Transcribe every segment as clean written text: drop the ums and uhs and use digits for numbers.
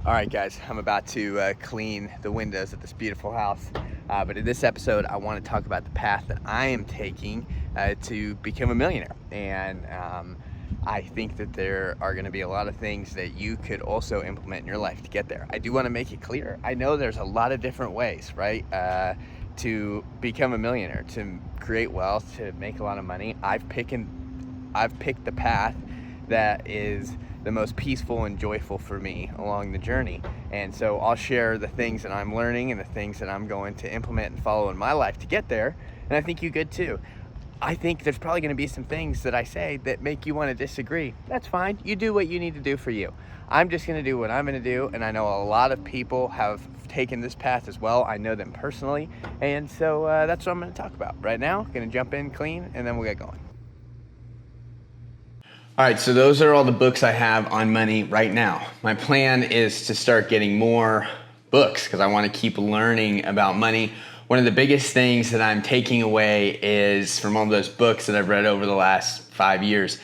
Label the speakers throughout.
Speaker 1: All right, guys, I'm about to clean the windows of this beautiful house. But in this episode, I want to talk about the path that I am taking to become a millionaire. And I think that there are going to be a lot of things that you could also implement in your life to get there. I do want to make it clear. I know there's a lot of different ways, right? To become a millionaire, to create wealth, to make a lot of money. I've picked the path that is the most peaceful and joyful for me along the journey. And so I'll share the things that I'm learning and the things that I'm going to implement and follow in my life to get there. And I think you could too. I think there's probably going to be some things that I say that make you want to disagree. That's fine. You do what you need to do for you. I'm just going to do what I'm going to do. And I know a lot of people have taken this path as well. I know them personally. And so that's what I'm going to talk about right now. Going to jump in clean and then we'll get going. All right, so those are all the books I have on money right now. My plan is to start getting more books because I want to keep learning about money. One of the biggest things that I'm taking away is from all those books that I've read over the last 5 years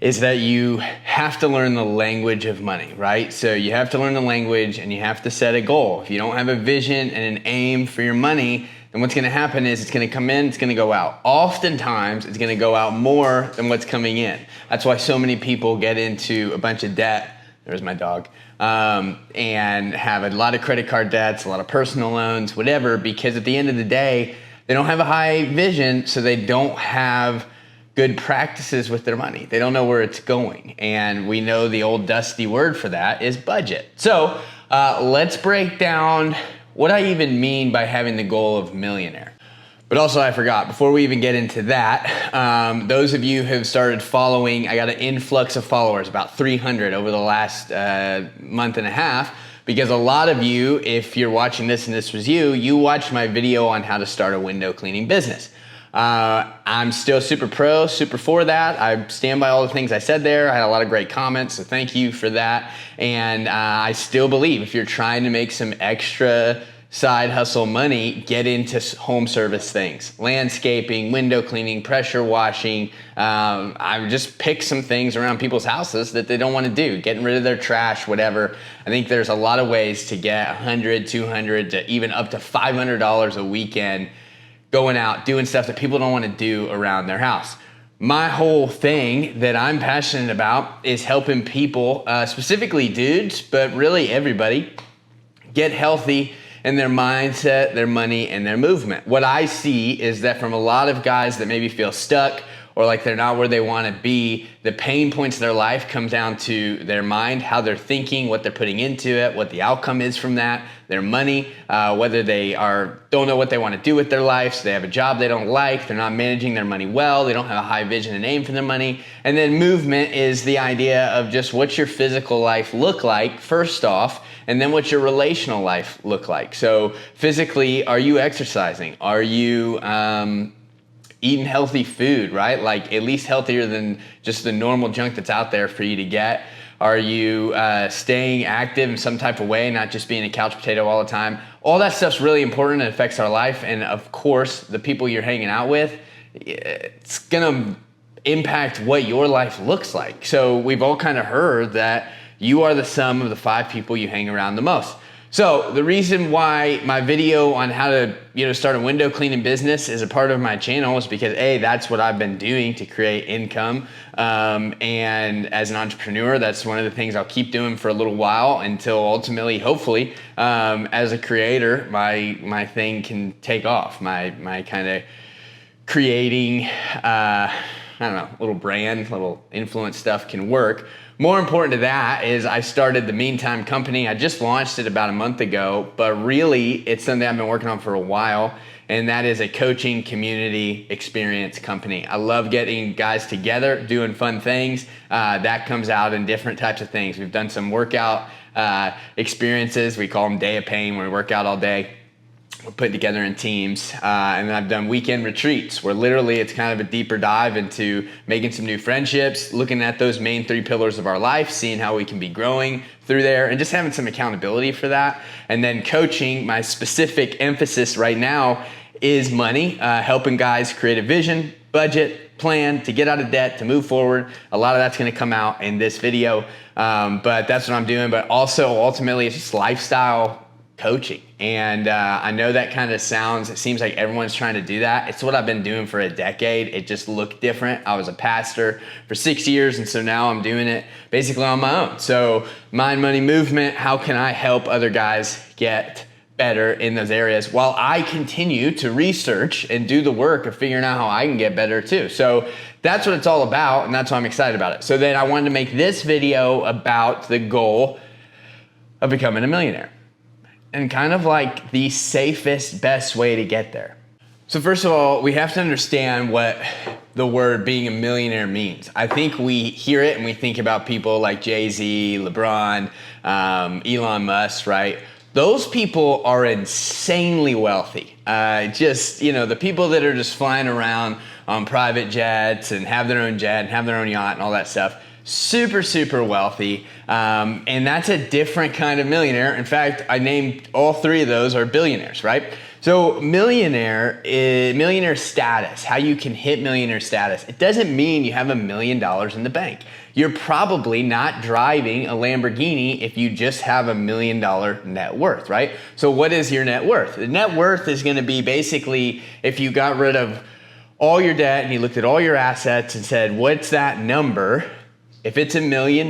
Speaker 1: is that you have to learn the language of money, right? So you have to learn the language and you have to set a goal. If you don't have a vision and an aim for your money, then what's gonna happen is it's gonna come in, it's gonna go out. Oftentimes, it's gonna go out more than what's coming in. That's why so many people get into a bunch of debt, there's my dog, and have a lot of credit card debts, a lot of personal loans, whatever, because at the end of the day, they don't have a high vision, so they don't have good practices with their money. They don't know where it's going. And we know the old dusty word for that is budget. So let's break down what I even mean by having the goal of millionaire. But also I forgot, before we even get into that, those of you who have started following, I got an influx of followers, about 300 over the last month and a half, because a lot of you, if you're watching this and this was you, you watched my video on how to start a window cleaning business. I'm still super for that. I stand by all the things I said there. I had a lot of great comments, so thank you for that. And I still believe if you're trying to make some extra side hustle money, get into home service things, landscaping, window cleaning, pressure washing. I just pick some things around people's houses that they don't want to do, getting rid of their trash, whatever. I think there's a lot of ways to get $100, $200 to even up to $500 a weekend going out, doing stuff that people don't want to do around their house. My whole thing that I'm passionate about is helping people, specifically dudes, but really everybody, get healthy in their mindset, their money, and their movement. What I see is that from a lot of guys that maybe feel stuck or like they're not where they want to be, the pain points of their life come down to their mind, how they're thinking, what they're putting into it, what the outcome is from that, their money, whether they don't know what they want to do with their life, so they have a job they don't like, they're not managing their money well, they don't have a high vision and aim for their money. And then movement is the idea of just what's your physical life look like, first off, and then what's your relational life look like. So physically, are you exercising? Are you eating healthy food, right? Like at least healthier than just the normal junk that's out there for you to get. Are you staying active in some type of way, not just being a couch potato all the time? All that stuff's really important and affects our life. And of course, the people you're hanging out with, it's gonna impact what your life looks like. So we've all kind of heard that you are the sum of the 5 people you hang around the most. So the reason why my video on how to start a window cleaning business is a part of my channel is because A, that's what I've been doing to create income. And as an entrepreneur, that's one of the things I'll keep doing for a little while until ultimately, hopefully, as a creator, my thing can take off. My kind of creating, little brand, little influence stuff can work. More important to that is I started the Meantime company. I just launched it about a month ago, but really it's something I've been working on for a while, and that is a coaching community experience company. I love getting guys together, doing fun things. That comes out in different types of things. We've done some workout experiences. We call them Day of Pain, where we work out all day. We're put together in teams, and then I've done weekend retreats where literally it's kind of a deeper dive into making some new friendships, looking at those main 3 pillars of our life, seeing how we can be growing through there, and just having some accountability for that. And then coaching, my specific emphasis right now is money, helping guys create a vision, budget, plan to get out of debt, to move forward. A lot of that's gonna come out in this video, but that's what I'm doing. But also ultimately it's just lifestyle coaching. And I know that kind of it seems like everyone's trying to do that. It's what I've been doing for a decade. It just looked different. I was a pastor for 6 years, and so now I'm doing it basically on my own. So mind, money, movement, how can I help other guys get better in those areas while I continue to research and do the work of figuring out how I can get better too. So that's what it's all about, and that's why I'm excited about it. So then I wanted to make this video about the goal of becoming a millionaire and kind of like the safest, best way to get there. So first of all, we have to understand what the word being a millionaire means. I think we hear it and we think about people like Jay-Z, LeBron, Elon Musk, right? Those people are insanely wealthy. The people that are just flying around on private jets and have their own jet and have their own yacht and all that stuff, super, super wealthy. And that's a different kind of millionaire. In fact, I named all three of those are billionaires, right? So millionaire status, how you can hit millionaire status. It doesn't mean you have $1 million in the bank. You're probably not driving a Lamborghini if you just have $1 million net worth, right? So what is your net worth? The net worth is gonna be basically if you got rid of all your debt and you looked at all your assets and said, what's that number? If it's $1 million,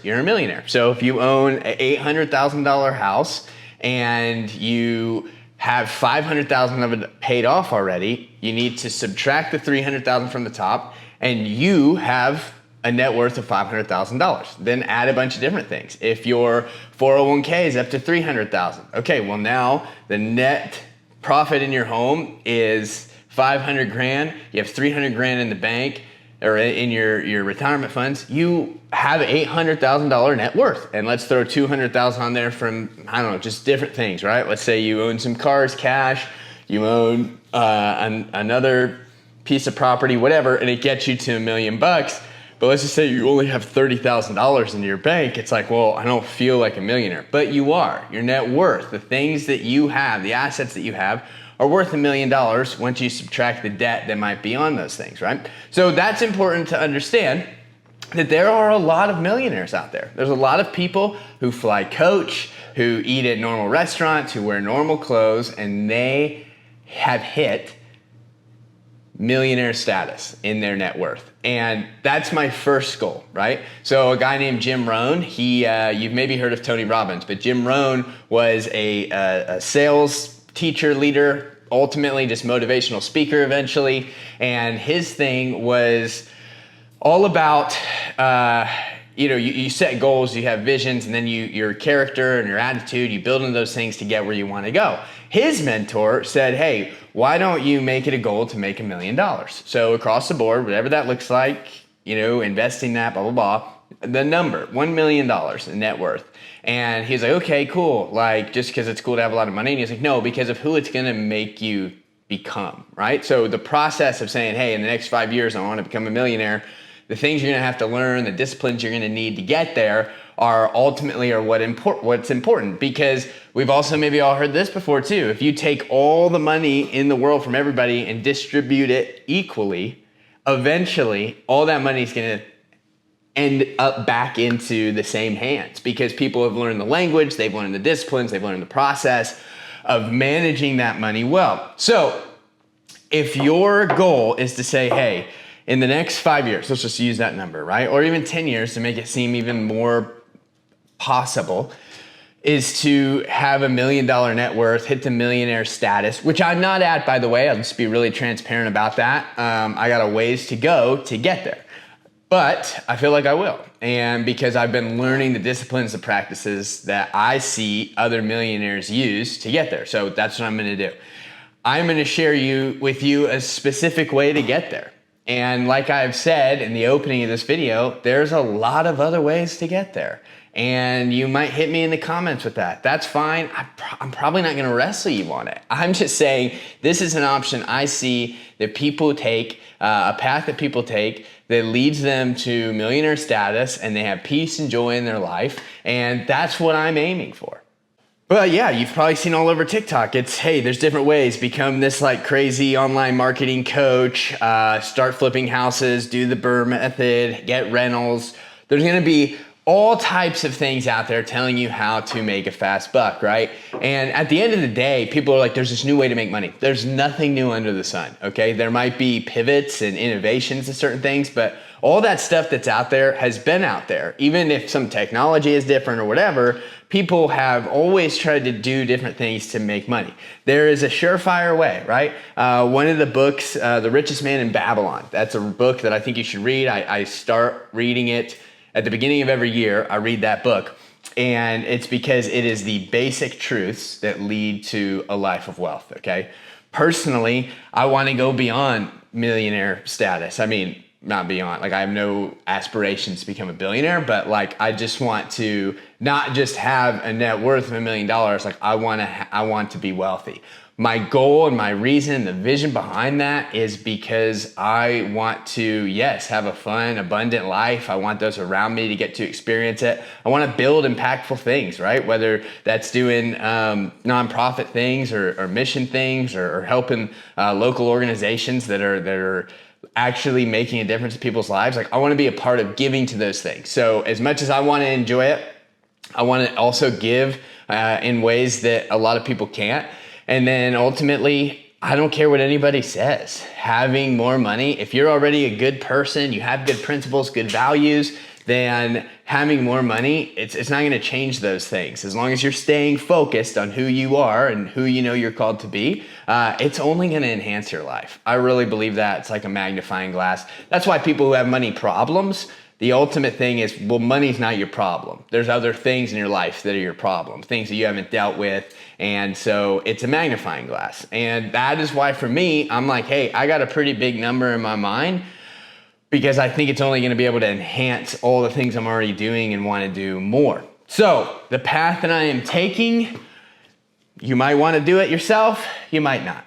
Speaker 1: you're a millionaire. So if you own an $800,000 house and you have $500,000 of it paid off already, you need to subtract the $300,000 from the top, and you have a net worth of $500,000. Then add a bunch of different things. If your 401k is up to $300,000, okay, well now the net profit in your home is 500 grand. You have 300 grand in the bank or in your retirement funds. You have $800,000 net worth. And let's throw 200,000 on there from, I don't know, just different things, right? Let's say you own some cars, cash, you own another piece of property, whatever, and it gets you to $1 million. But let's just say you only have $30,000 in your bank. It's like, well, I don't feel like a millionaire, but you are. Your net worth, the things that you have, the assets that you have are worth $1 million once you subtract the debt that might be on those things, right? So that's important to understand that there are a lot of millionaires out there. There's a lot of people who fly coach, who eat at normal restaurants, who wear normal clothes, and they have hit millionaire status in their net worth. And that's my first goal, right? So a guy named Jim Rohn, you've maybe heard of Tony Robbins, but Jim Rohn was a sales teacher, leader, ultimately just motivational speaker eventually. And his thing was all about, you set goals, you have visions, and then your character and your attitude, you build into those things to get where you want to go. His mentor said, hey, why don't you make it a goal to make $1 million? So across the board, whatever that looks like, investing that, blah, blah, blah, the number, $1 million in net worth. And he's like, okay, cool. Like, just because it's cool to have a lot of money. And he's like, no, because of who it's going to make you become, right? So the process of saying, hey, in the next 5 years, I want to become a millionaire, the things you're going to have to learn, the disciplines you're going to need to get there are ultimately what's important, because we've also maybe all heard this before too. If you take all the money in the world from everybody and distribute it equally, eventually all that money is going to end up back into the same hands, because people have learned the language, they've learned the disciplines, they've learned the process of managing that money well. So if your goal is to say, hey, in the next 5 years, let's just use that number, right? Or even 10 years to make it seem even more possible, is to have $1 million net worth, hit the millionaire status, which I'm not at, by the way. I'll just be really transparent about that. I got a ways to go to get there, but I feel like I will. And because I've been learning the disciplines, the practices that I see other millionaires use to get there. So that's what I'm going to do. I'm going to share with you a specific way to get there. And like I've said in the opening of this video, there's a lot of other ways to get there. And you might hit me in the comments with that. That's fine. I'm probably not going to wrestle you on it. I'm just saying this is an option I see that people take, a path that people take that leads them to millionaire status, and they have peace and joy in their life. And that's what I'm aiming for. Well, yeah, you've probably seen all over TikTok. It's, hey, there's different ways. Become this like crazy online marketing coach, start flipping houses, do the Burr method, get rentals. There's gonna be all types of things out there telling you how to make a fast buck, right? And at the end of the day, people are like, there's this new way to make money. There's nothing new under the sun, okay? There might be pivots and innovations to certain things, but all that stuff that's out there has been out there. Even if some technology is different or whatever, people have always tried to do different things to make money. There is a surefire way, right? One of the books, The Richest Man in Babylon, that's a book that I think you should read. I start reading it at the beginning of every year. I read that book, and it's because it is the basic truths that lead to a life of wealth, okay? Personally, I want to go beyond millionaire status. I mean, not beyond, like I have no aspirations to become a billionaire, but like I just want to not just have a net worth of $1 million, like I want to be wealthy. My goal and my reason, the vision behind that is because I want to, yes, have a fun, abundant life. I want those around me to get to experience it. I want to build impactful things, right? Whether that's doing nonprofit things or mission things or helping local organizations that are actually making a difference in people's lives. Like I want to be a part of giving to those things. So as much as I want to enjoy it, I want to also give in ways that a lot of people can't. And then ultimately, I don't care what anybody says. Having more money, if you're already a good person, you have good principles, good values, then having more money, it's not going to change those things. As long as you're staying focused on who you are and who you know you're called to be, it's only going to enhance your life. I really believe that. It's like a magnifying glass. That's why people who have money problems, the ultimate thing is, well, money's not your problem. There's other things in your life that are your problem, things that you haven't dealt with. And so it's a magnifying glass. And that is why for me, I'm like, hey, I got a pretty big number in my mind because I think it's only going to be able to enhance all the things I'm already doing and want to do more. So the path that I am taking, you might want to do it yourself, you might not.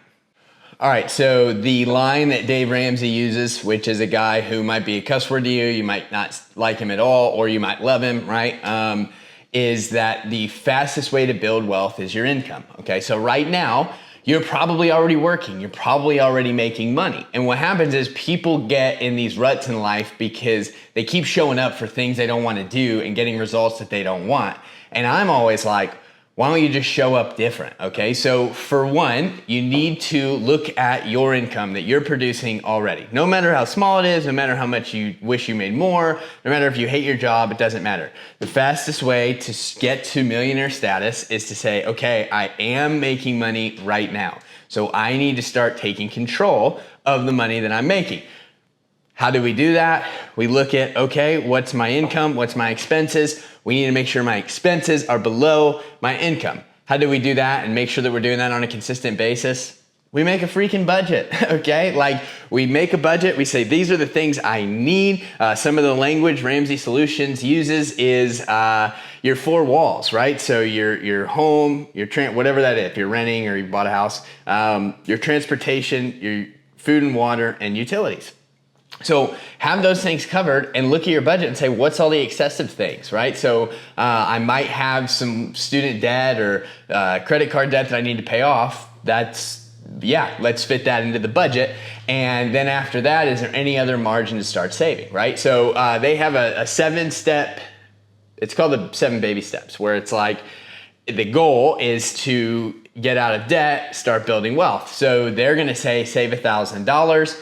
Speaker 1: All right, so the line that Dave Ramsey uses, which is a guy who might be a cuss word to you, you might not like him at all, or you might love him, right? Is that the fastest way to build wealth is your income, okay? So right now, you're probably already working, you're probably already making money. And what happens is people get in these ruts in life because they keep showing up for things they don't want to do and getting results that they don't want. And I'm always like, why don't you just show up different, okay? So for one, you need to look at your income that you're producing already. No matter how small it is, no matter how much you wish you made more, no matter if you hate your job, it doesn't matter. The fastest way to get to millionaire status is to say, okay, I am making money right now. So I need to start taking control of the money that I'm making. How do we do that? We look at, okay, what's my income? What's my expenses? We need to make sure my expenses are below my income. How do we do that and make sure that we're doing that on a consistent basis? We make a freaking budget, okay? Like we make a budget, we say, these are the things I need. Some of the language Ramsey Solutions uses is your four walls, right? So your home, whatever that is, if you're renting or you bought a house, your transportation, your food and water, and utilities. So have those things covered and look at your budget and say, what's all the excessive things, right? So I might have some student debt or credit card debt that I need to pay off. Let's fit that into the budget. And then after that, is there any other margin to start saving, right? So they have a 7-step, it's called the 7 baby steps, where it's like the goal is to get out of debt, start building wealth. So they're gonna say, save $1,000.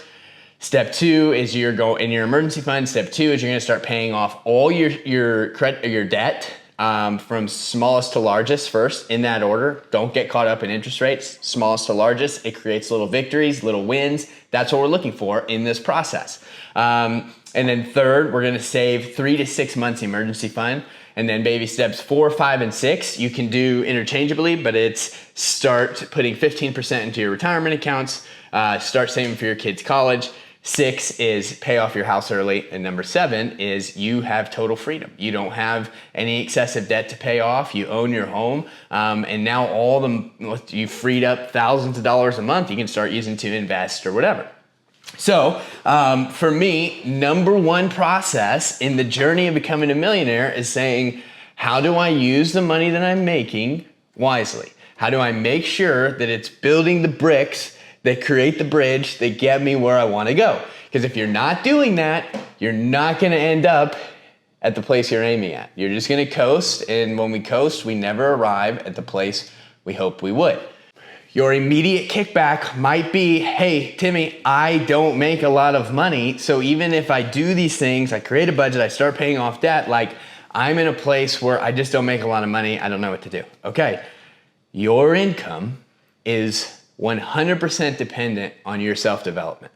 Speaker 1: Step 2 is you're going in your emergency fund. Step 2 is you're going to start paying off all your credit, your debt from smallest to largest first in that order. Don't get caught up in interest rates. Smallest to largest. It creates little victories, little wins. That's what we're looking for in this process. And then third, we're going to save 3 to 6 months emergency fund. And then baby steps 4, 5, and 6, you can do interchangeably, but it's start putting 15% into your retirement accounts, start saving for your kids' college. 6 is pay off your house early. And number 7 is you have total freedom. You don't have any excessive debt to pay off. You own your home. And now you've freed up thousands of dollars a month you can start using to invest or whatever. So for me, number one process in the journey of becoming a millionaire is saying, how do I use the money that I'm making wisely? How do I make sure that it's building the bricks that create the bridge that get me where I want to go? Because if you're not doing that, you're not going to end up at the place you're aiming at. You're just going to coast, and when we coast, we never arrive at the place we hope we would. Your immediate kickback might be, hey, Timmy, I don't make a lot of money, so even if I do these things, I create a budget, I start paying off debt, like I'm in a place where I just don't make a lot of money, I don't know what to do. Okay, your income is 100% dependent on your self-development.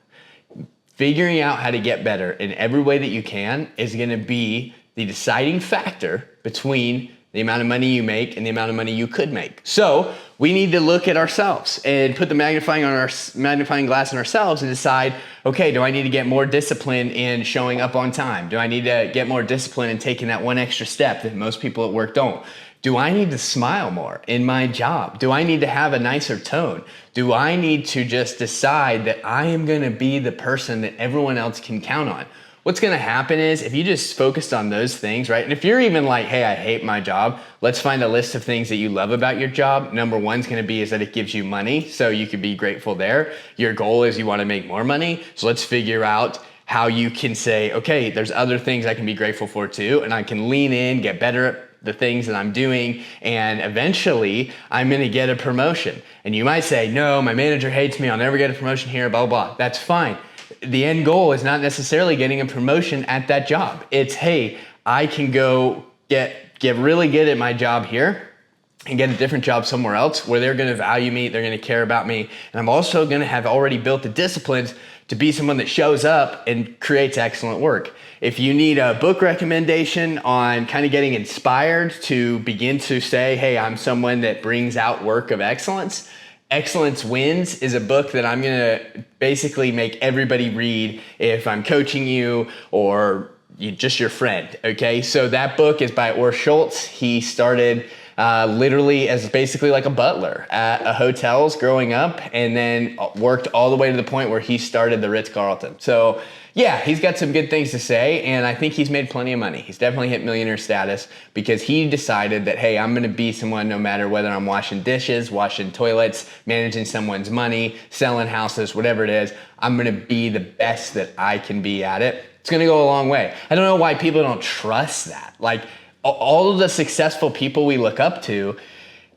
Speaker 1: Figuring out how to get better in every way that you can is going to be the deciding factor between the amount of money you make and the amount of money you could make. So we need to look at ourselves and put the magnifying glass on ourselves and decide, okay, do I need to get more discipline in showing up on time? Do I need to get more discipline in taking that one extra step that most people at work don't? Do I need to smile more in my job? Do I need to have a nicer tone? Do I need to just decide that I am going to be the person that everyone else can count on? What's going to happen is if you just focused on those things, right? And if you're even like, hey, I hate my job, let's find a list of things that you love about your job. Number one's going to be is that it gives you money, so you could be grateful there. Your goal is you want to make more money, so let's figure out how you can say, okay, there's other things I can be grateful for too, and I can lean in, get better at the things that I'm doing, and eventually I'm gonna get a promotion. And you might say, no, my manager hates me, I'll never get a promotion here, blah, blah, blah. That's fine. The end goal is not necessarily getting a promotion at that job. It's, hey, I can go get really good at my job here and get a different job somewhere else where they're gonna value me, they're gonna care about me, and I'm also gonna have already built the disciplines to be someone that shows up and creates excellent work. If you need a book recommendation on kind of getting inspired to begin to say, hey, I'm someone that brings out work of excellence, Excellence Wins is a book that I'm gonna basically make everybody read if I'm coaching you or just your friend, okay? So that book is by Orr Schultz. He started literally as basically like a butler at hotels growing up, and then worked all the way to the point where he started the Ritz-Carlton. So yeah, he's got some good things to say, and I think he's made plenty of money. He's definitely hit millionaire status because he decided that, hey, I'm gonna be someone no matter whether I'm washing dishes, washing toilets, managing someone's money, selling houses, whatever it is, I'm gonna be the best that I can be at it. It's gonna go a long way. I don't know why people don't trust that. Like, all of the successful people we look up to,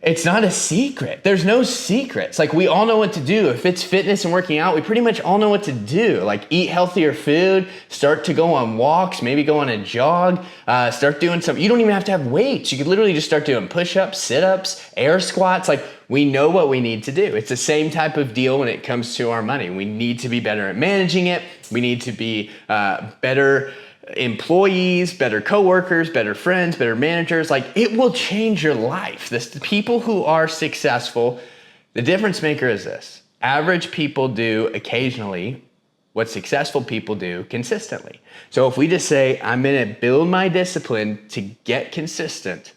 Speaker 1: it's not a secret. There's no secrets. Like, we all know what to do. If it's fitness and working out, we pretty much all know what to do. Like, eat healthier food, start to go on walks, maybe go on a jog, start doing some, you don't even have to have weights. You could literally just start doing push-ups, sit-ups, air squats. Like, we know what we need to do. It's the same type of deal when it comes to our money. We need to be better at managing it. We need to be better employees, better coworkers, better friends, better managers. Like, it will change your life. The people who are successful, the difference maker is this: average people do occasionally what successful people do consistently. So if we just say, I'm gonna build my discipline to get consistent,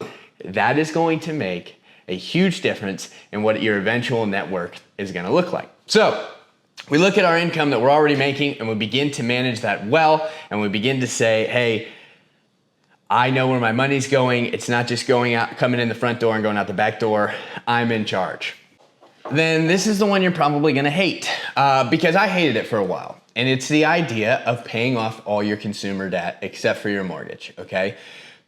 Speaker 1: that is going to make a huge difference in what your eventual net worth is gonna look like. So we look at our income that we're already making and we begin to manage that well, and we begin to say, hey, I know where my money's going. It's not just going out, coming in the front door and going out the back door. I'm in charge. Then this is the one you're probably gonna hate because I hated it for a while. And it's the idea of paying off all your consumer debt except for your mortgage, okay?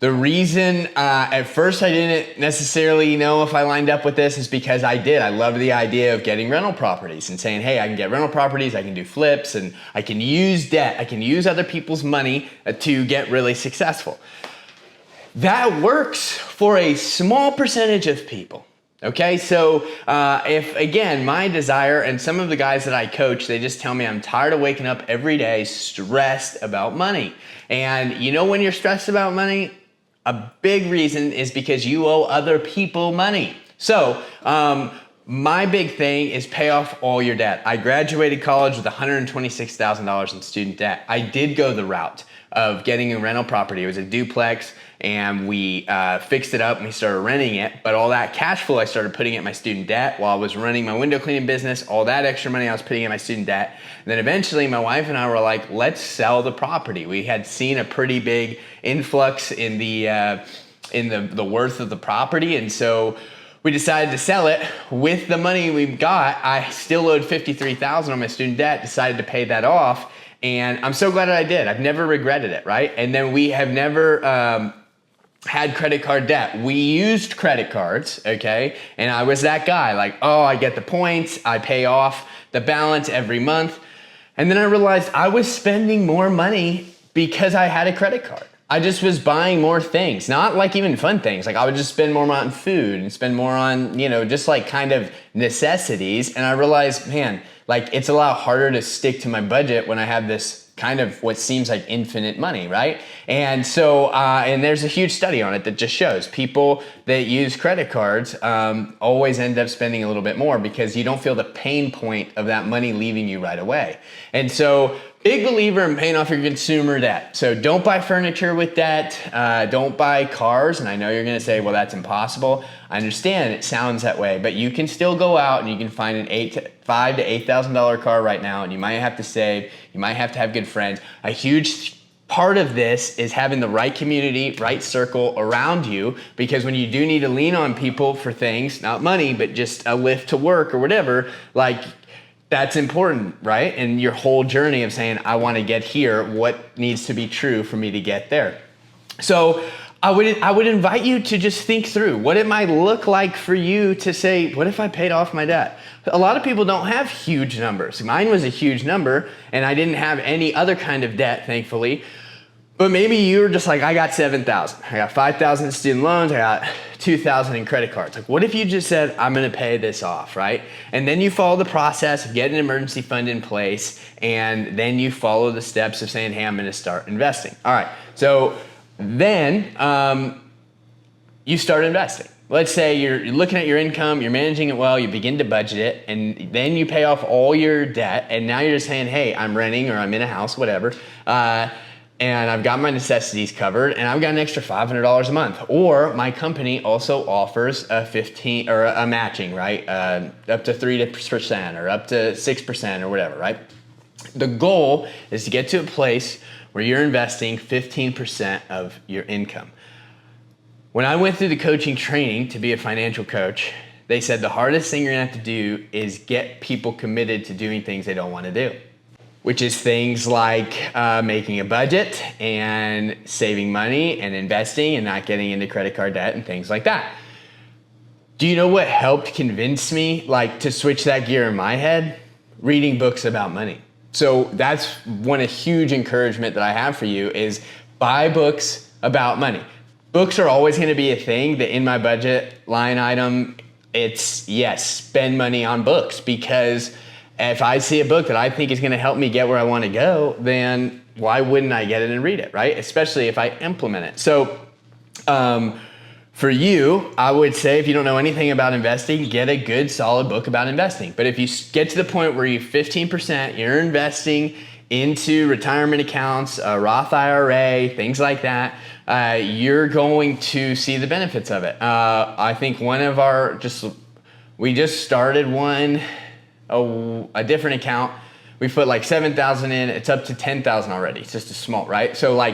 Speaker 1: The reason at first I didn't necessarily know if I lined up with this is because I did. I loved the idea of getting rental properties and saying, hey, I can get rental properties, I can do flips, and I can use debt, I can use other people's money to get really successful. That works for a small percentage of people. Okay, so if, again, my desire, and some of the guys that I coach, they just tell me I'm tired of waking up every day stressed about money. And you know when you're stressed about money? A big reason is because you owe other people money. So my big thing is pay off all your debt. I graduated college with $126,000 in student debt. I did go the route of getting a rental property. It was a duplex, and we fixed it up and we started renting it. But all that cash flow I started putting in my student debt while I was running my window cleaning business. All that extra money I was putting in my student debt. And then eventually my wife and I were like, let's sell the property. We had seen a pretty big influx in the worth of the property, and so we decided to sell it. With the money we got, I still owed $53,000 on my student debt, decided to pay that off. And I'm so glad that I did. I've never regretted it, right? And then we have never had credit card debt. We used credit cards, okay? And I was that guy, like, oh, I get the points, I pay off the balance every month. And then I realized I was spending more money because I had a credit card. I just was buying more things, not like even fun things. Like I would just spend more on food and spend more on, just like kind of necessities. And I realized, man, like it's a lot harder to stick to my budget when I have this kind of what seems like infinite money, right? And so, and there's a huge study on it that just shows people that use credit cards always end up spending a little bit more because you don't feel the pain point of that money leaving you right away. And so, big believer in paying off your consumer debt. So don't buy furniture with debt, don't buy cars. And I know you're gonna say, well, that's impossible. I understand it sounds that way, but you can still go out and you can find an $5,000 to $8,000 car right now, and you might have to save, you might have to have good friends. A huge part of this is having the right community, right circle around you, because when you do need to lean on people for things, not money, but just a lift to work or whatever, like that's important, right? And your whole journey of saying, I want to get here, what needs to be true for me to get there? So I would invite you to just think through what it might look like for you to say, what if I paid off my debt? A lot of people don't have huge numbers. Mine was a huge number, and I didn't have any other kind of debt, thankfully. But maybe you're just like, I got $7,000. I got $5,000 in student loans. I got $2,000 in credit cards. Like, what if you just said, I'm going to pay this off, right? And then you follow the process of getting an emergency fund in place, and then you follow the steps of saying, hey, I'm going to start investing. All right. So then you start investing. Let's say you're looking at your income, you're managing it well, you begin to budget it, and then you pay off all your debt, and now you're just saying, hey, I'm renting or I'm in a house, whatever. And I've got my necessities covered, and I've got an extra $500 a month. Or my company also offers a 15 or a matching, right? Up to 3% or up to 6% or whatever, right? The goal is to get to a place where you're investing 15% of your income. When I went through the coaching training to be a financial coach, they said the hardest thing you're gonna have to do is get people committed to doing things they don't want to do, which is things like making a budget and saving money and investing and not getting into credit card debt and things like that. Do you know what helped convince me to switch that gear in my head? Reading books about money. So that's one huge encouragement that I have for you is buy books about money. Books are always gonna be a thing that in my budget line item, it's yes, spend money on books, because if I see a book that I think is going to help me get where I want to go, then why wouldn't I get it and read it, right? Especially if I implement it. So for you, I would say if you don't know anything about investing, get a good solid book about investing. But if you get to the point where you 15%, you're investing into retirement accounts, a Roth IRA, things like that, you're going to see the benefits of it. I think we just started one, a different account. We put like 7,000 in, it's up to 10,000 already. It's just a small, right? So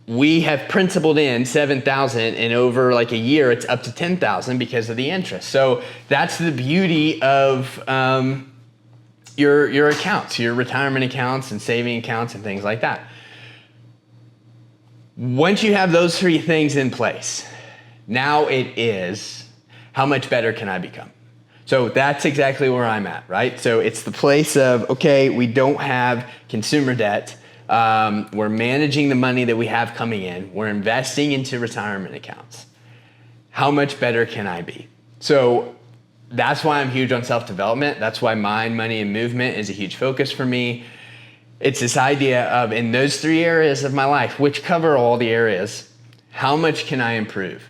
Speaker 1: we have principled in 7,000, and over like a year, it's up to 10,000 because of the interest. So that's the beauty of your accounts, your retirement accounts and saving accounts and things like that. Once you have those three things in place, now it is, how much better can I become? So that's exactly where I'm at, right? So it's the place of, okay, we don't have consumer debt. We're managing the money that we have coming in. We're investing into retirement accounts. How much better can I be? So that's why I'm huge on self-development. That's why mind, money, and movement is a huge focus for me. It's this idea of, in those three areas of my life, which cover all the areas, how much can I improve?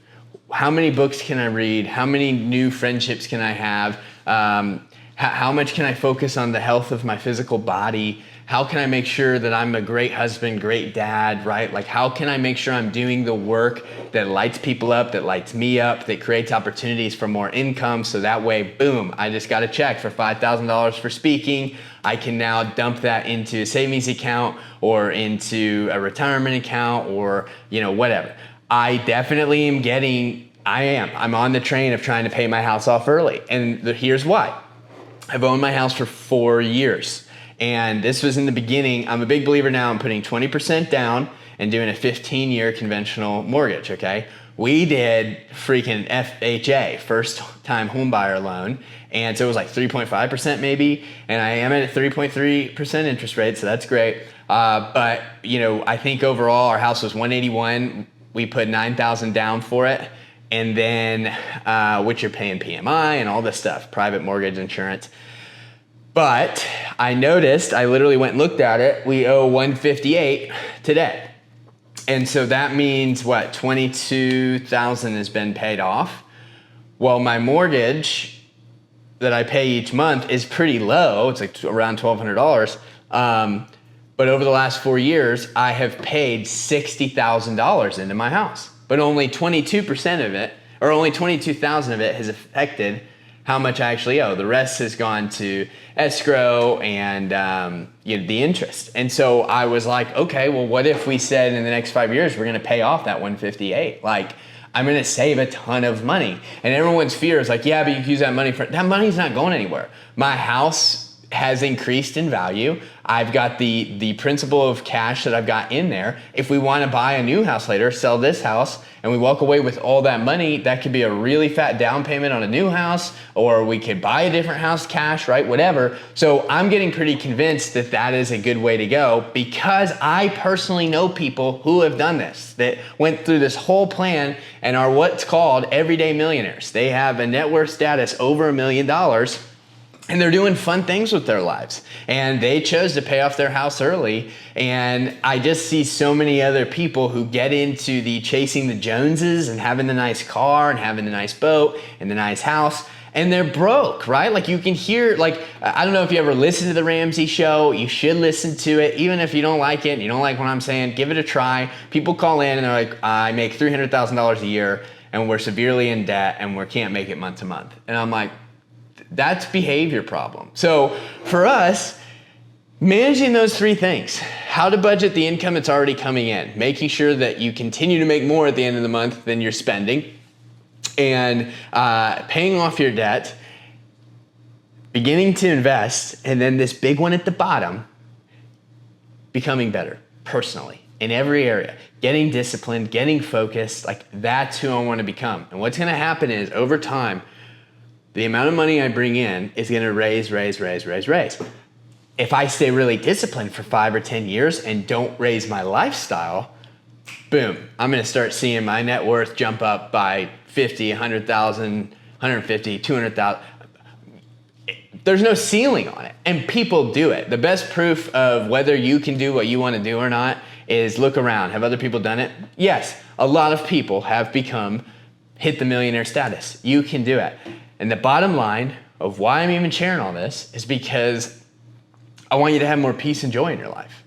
Speaker 1: How many books can I read? How many new friendships can I have? How much can I focus on the health of my physical body? How can I make sure that I'm a great husband, great dad, right? How can I make sure I'm doing the work that lights people up, that lights me up, that creates opportunities for more income, so that way, boom, I just got a check for $5,000 for speaking. I can now dump that into a savings account or into a retirement account or, whatever. I definitely am getting I am. I'm on the train of trying to pay my house off early. And here's why. I've owned my house for 4 years. And this was in the beginning. I'm a big believer now in putting 20% down and doing a 15-year conventional mortgage, okay? We did freaking FHA, first time home buyer loan. And so it was like 3.5% maybe. And I am at a 3.3% interest rate, so that's great. But I think overall our house was 181. We put 9,000 down for it. And then, which you're paying PMI and all this stuff, private mortgage insurance. But I noticed, I literally went and looked at it, we owe 158 today. And so that means what, 22,000 has been paid off. Well, my mortgage that I pay each month is pretty low. It's like around $1,200. But over the last 4 years, I have paid $60,000 into my house. But only 22% of it, or only 22,000 of it has affected how much I actually owe. The rest has gone to escrow and the interest. And so I was like, okay, well, what if we said in the next 5 years, we're gonna pay off that 158? Like, I'm gonna save a ton of money. And everyone's fear is like, yeah, but you can use that money that money's not going anywhere. My house has increased in value. I've got the principal of cash that I've got in there. If we want to buy a new house later, sell this house, and we walk away with all that money, that could be a really fat down payment on a new house, or we could buy a different house cash, right? Whatever. So I'm getting pretty convinced that that is a good way to go, because I personally know people who have done this, that went through this whole plan and are what's called everyday millionaires. They have a net worth status over $1 million. And they're doing fun things with their lives. And they chose to pay off their house early. And I just see so many other people who get into the chasing the Joneses and having the nice car and having the nice boat and the nice house. And they're broke, right? Like you can hear, like, I don't know if you ever listen to the Ramsey show. You should listen to it. Even if you don't like it and you don't like what I'm saying, give it a try. People call in and they're like, I make $300,000 a year and we're severely in debt and we can't make it month to month. And I'm like, that's behavior problem. So for us, managing those three things, how to budget the income that's already coming in, making sure that you continue to make more at the end of the month than you're spending, and paying off your debt, beginning to invest, and then this big one at the bottom, becoming better personally in every area, getting disciplined, getting focused. Like that's who I want to become. And what's going to happen is over time, the amount of money I bring in is going to raise. If I stay really disciplined for 5 or 10 years and don't raise my lifestyle, boom, I'm going to start seeing my net worth jump up by 50, 100,000, 150, 200,000. There's no ceiling on it, and people do it. The best proof of whether you can do what you want to do or not is look around. Have other people done it? Yes, a lot of people have hit the millionaire status. You can do it. And the bottom line of why I'm even sharing all this is because I want you to have more peace and joy in your life.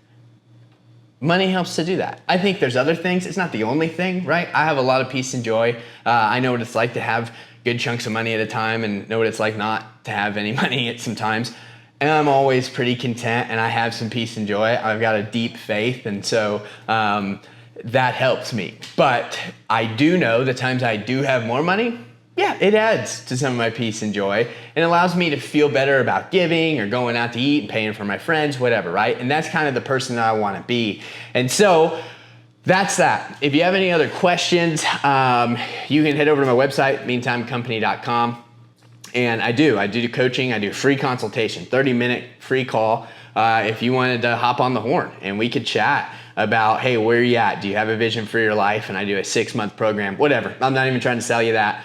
Speaker 1: Money helps to do that. I think there's other things. It's not the only thing, right? I have a lot of peace and joy. I know what it's like to have good chunks of money at a time and know what it's like not to have any money at some times. And I'm always pretty content and I have some peace and joy. I've got a deep faith, and so that helps me. But I do know the times I do have more money, yeah, it adds to some of my peace and joy and allows me to feel better about giving or going out to eat and paying for my friends, whatever, right? And that's kind of the person that I want to be. And so that's that. If you have any other questions, you can head over to my website, meantimecompany.com. And I do coaching. I do free consultation, 30-minute free call. If you wanted to hop on the horn and we could chat about, hey, where are you at? Do you have a vision for your life? And I do a 6-month program, whatever. I'm not even trying to sell you that.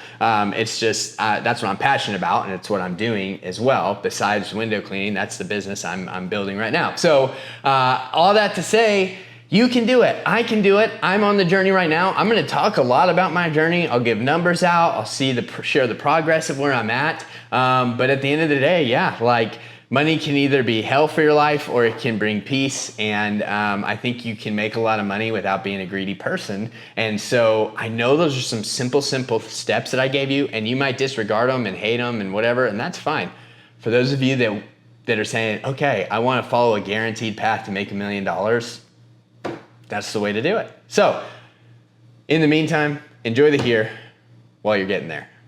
Speaker 1: It's just, that's what I'm passionate about. And it's what I'm doing as well. Besides window cleaning, that's the business I'm building right now. So all that to say, you can do it. I can do it. I'm on the journey right now. I'm going to talk a lot about my journey. I'll give numbers out. I'll share the progress of where I'm at. But at the end of the day, yeah, like, money can either be hell for your life or it can bring peace. And I think you can make a lot of money without being a greedy person. And so I know those are some simple steps that I gave you, and you might disregard them and hate them and whatever, and that's fine. For those of you that are saying, okay, I want to follow a guaranteed path to make $1 million, that's the way to do it. So in the meantime, enjoy the here. while you're getting there.